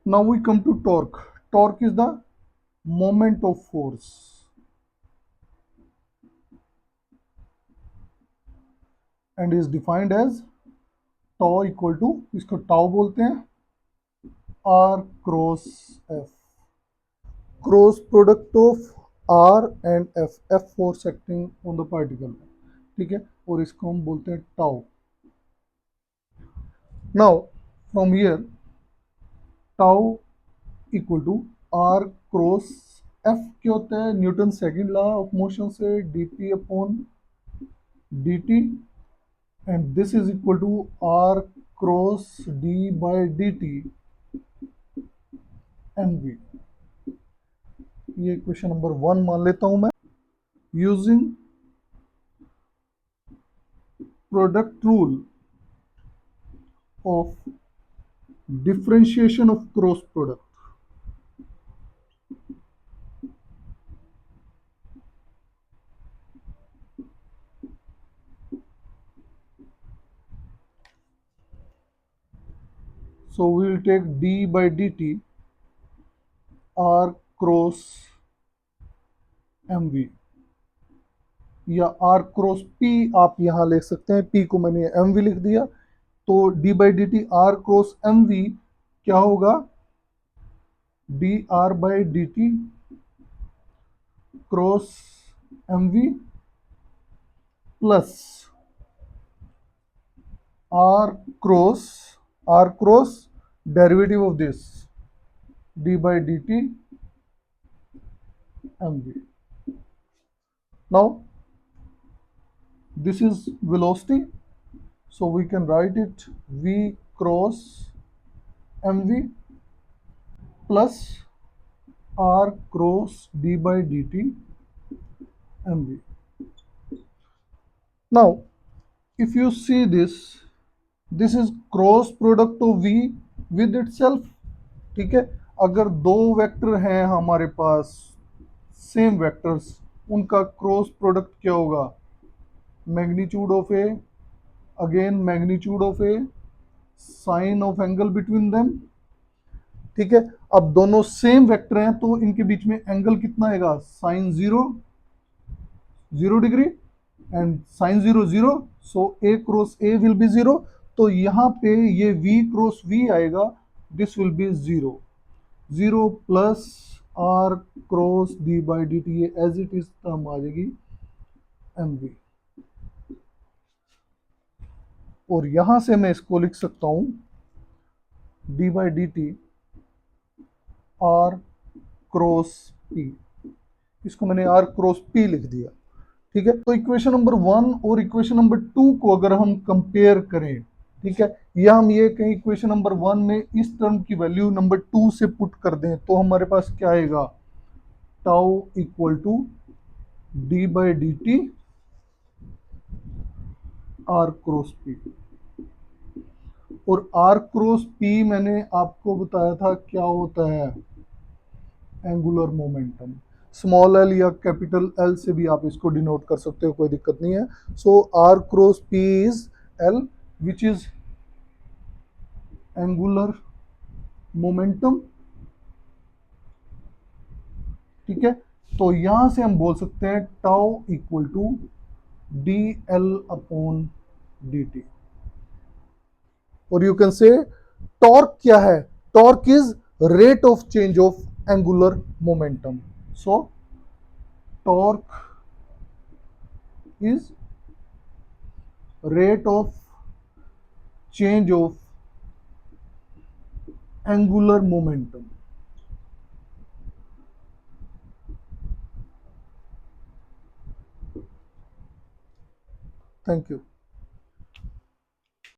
Now we come to torque. Torque is the moment of force and is defined as tau equal to, इसको tau बोलते हैं, r cross f, cross product of r and f force acting on the particle, ठीक है, और इसको हम बोलते हैं tau. Now from here tau equal to r cross f क्या होता है, Newton second law of motion से dp upon dt, and this is equal to r cross d by dt mv. ये क्वेश्चन नंबर 1 मान लेता हूं मैं. Using product rule of differentiation of cross product, so we will take d by dt r cross mv या r cross p आप यहां लिख सकते हैं, p को मैंने mv लिख दिया, तो d by d T r cross mv क्या होगा, dr by d T cross mv plus r cross derivative of this d by d T mv. Now this is velocity, so we can write it v cross mv plus r cross d by dt mv. Now if you see this is cross product of v with itself, ठीक है. अगर दो vector हैं हमारे पास same vectors, उनका cross product क्या होगा, magnitude of a, again magnitude of a, sine of angle between them, ठीक है. अब दोनों सेम वेक्टर हैं तो इनके बीच में एंगल कितना आएगा, sine 0 degree and sine 0 so a cross a will be 0, तो यहाँ पे ये v क्रॉस v आएगा, this will be 0 plus r cross d by d t, ये एज इट इज टर्म आ जाएगी mv. और यहां से मैं इसको लिख सकता हूं d by d T r cross p, इसको मैंने r क्रॉस p लिख दिया, ठीक है. तो इक्वेशन नंबर 1 और इक्वेशन नंबर 2 को अगर हम कंपेयर करें, ठीक है, या हम ये कहीं इक्वेशन नंबर 1 में इस टर्म की वैल्यू नंबर 2 से पुट कर दें, तो हमारे पास क्या आएगा, tau equal to d by d t r cross p. और आर क्रॉस पी मैंने आपको बताया था क्या होता है, एंगुलर मोमेंटम. स्मॉल एल या कैपिटल एल से भी आप इसको डिनोट कर सकते हो, कोई दिक्कत नहीं है. So R cross P is L which is angular momentum, ठीक है. तो यहां से हम बोल सकते हैं tau equal to D L upon D T. और यू कैन से टॉर्क क्या है, torque is rate of change of angular momentum. So torque is rate of change of angular momentum. Thank you.